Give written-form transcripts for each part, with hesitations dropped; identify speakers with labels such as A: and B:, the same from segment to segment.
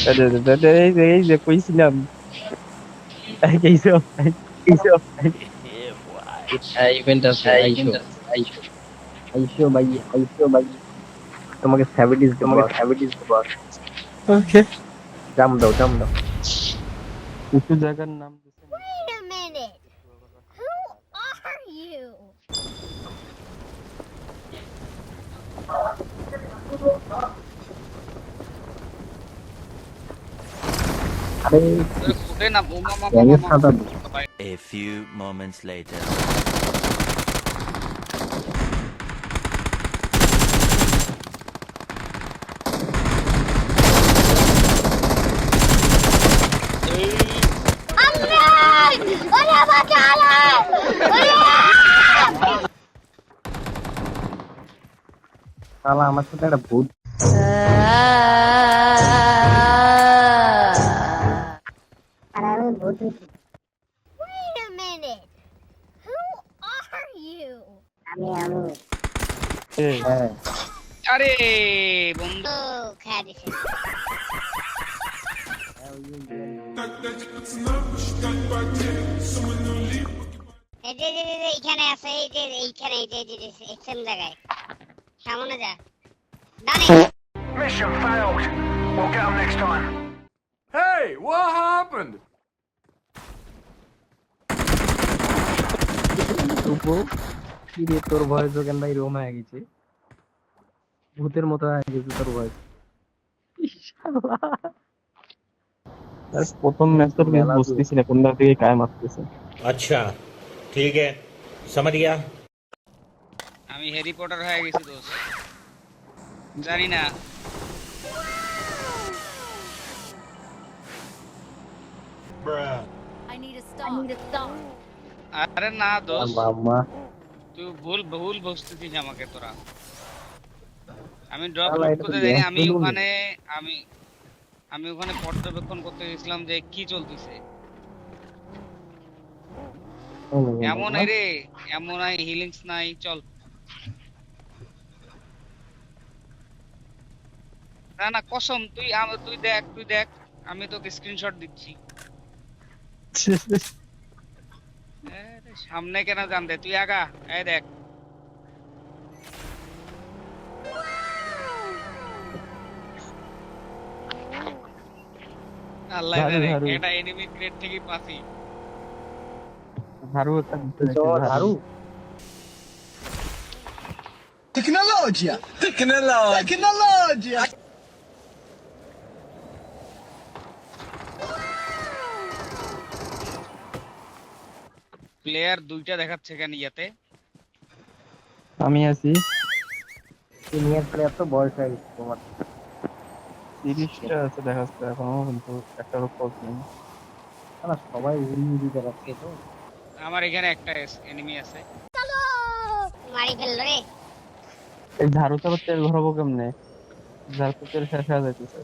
A: এই যে কইছিলাম এইসব
B: Yeah, boy.
C: ইভেন্ট আছে আইসো আইসো ভাই তোমাকে স্যাভিলিজ দেবো
A: ওকে
C: জাম দাও
A: কিছু জায়গার নাম দিছে
D: Wait a minute. Who are you?
C: আরে
E: উঠে না বোমা মামা
C: গ্যাংয়ের
E: মামা
C: সাদা
B: A few moments later.
D: Amran! Wala makala!
C: শালা আমার সাথে একটা ভূত
D: Wait a minute. Who are you?
C: হ্যাঁ
E: আরে বন্ধু
D: Oh, Caddy. এইখানে আছে এইখানে সেম জায়গায় সামনে যা ডানে
F: Mission failed. We'll get them next time. Hey, what happened?
C: তবু কিরে তোর ভয়েস কেন ভাই রোম হয়ে গেছে ভূতের মতো হয়ে গেছে তোর ভয়েস
A: প্রথম ম্যাচ তো বুঝতেছি না কোনটা থেকে কায় মারতেছে
G: अच्छा ठीक है समझ गया
E: আমি হ্যারি পটার হয়ে গেছি দোস্ত জানি না
H: I need a stop.
E: আরে না দোস্ত
C: মাম্মা
E: তুই ভুল বুঝতেছিস আমাকে তোরা আমি ড্রপ
C: শালা, এটা তো
E: করতে যাইনি
C: গ্যাস
E: আমি
C: বেলুন।
E: ওখানে আমি ওখানে পর্যবেক্ষণ করতে গেছিলাম যে কি চলতেছে এমন রে এমন আই হিলিংস নাই চল না না কসম তুই দেখ আমি তোকে স্ক্রিনশট দিচ্ছি আরে, সামনে কেন জান দে তুই আগা এই দেখ আল্লাহ
A: ঝাড়ু,
E: জানে
A: ঝাড়ু।
E: এটা এনিমি গ্রেড থেকে পাসি
A: ঝাড়ু একটা দিতে হচ্ছে,
C: ঝাড়ু
E: প্লেয়ার দুইটা দেখাচ্ছে কেন ইয়াতে
A: আমি আছি
C: সিনিয়র প্লেয়ার তো বয়স হয়ে গেছে তোমার
A: 30টা আছে দেখাচ্ছে এখনো কিন্তু একটারও খোঁজ নেই
C: শালা সবাই উড়ি উড়ি বেড়াচ্ছে তো
E: আমার এখানে একটা এনিমি আছে
D: মারি ফেললো রে
A: এই ঝাড়ুতে আবার তেল ভরাবো কেমনে ঝাড়ুতে তেল শেষ হয়ে যাইতেছে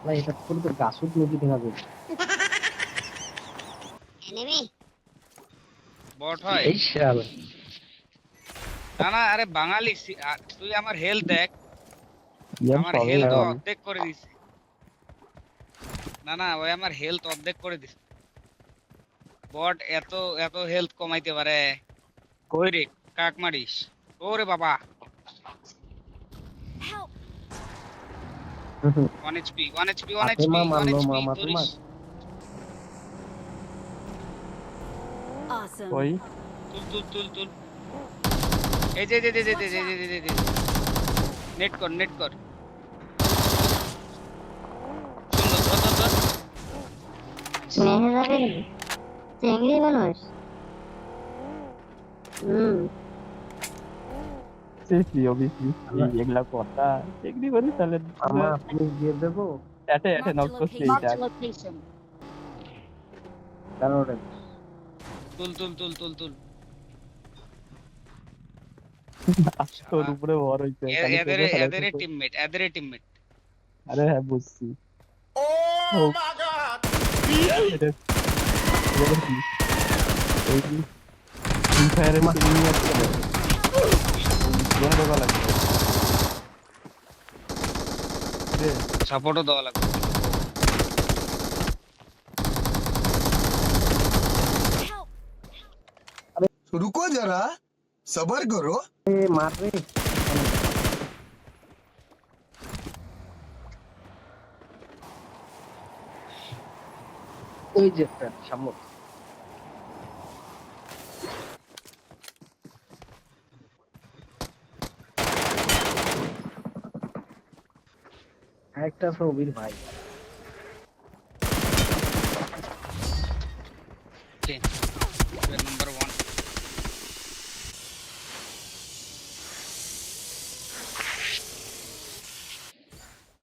C: ভাই এটা করে তো গাছুট নদী দেখা যাবে
D: এনিমি
E: বট হয়
C: এই শালা
E: না না আরে বাঙালি তুই আমার হেলথ দেখ
A: ইয়ার
E: আমার
A: সবই
E: হেলথ
A: এখন।
E: অর্ধেক করে দিছে না ওই আমার হেলথ অর্ধেক করে দিছে বট এত হেলথ কমাইতে পারে কই রে কাক মারিস ওরে বাবা
H: Help.
E: 1 এইচপি
C: ফাতেমা মারলো মামা
E: ধরিস
H: Awesome.
A: ওই
E: তুল এই যে নেট কর সুন্দর ধর
D: মেহজাবের চেংড়ি মানুষ
A: সেফলি অবভিয়াসলি এগুলা কথা এগ্রি করি তাহলে
C: মামা আপনি দিয়ে দেবো
A: এটে নক
H: Marked
A: করছি
H: location.
A: এইটা
H: Location.
C: কেন ওটা
E: তুল
A: তোর উপরে ভর হইছে খালি তোকে
E: এদের
A: ফেলাইছে।
E: টিমমেট
A: আরে হ্যাঁ বুঝছি ও মাই গড ফ্রি ফায়ারের টিম নিয়ে আসছে দোনো লাগবে
E: সাপোর্টও দেওয়া লাগবে
I: रुको जरा सबर करो
C: এ মার রে ওই যে একটা সামনে একটা সবির ভাই
E: Okay.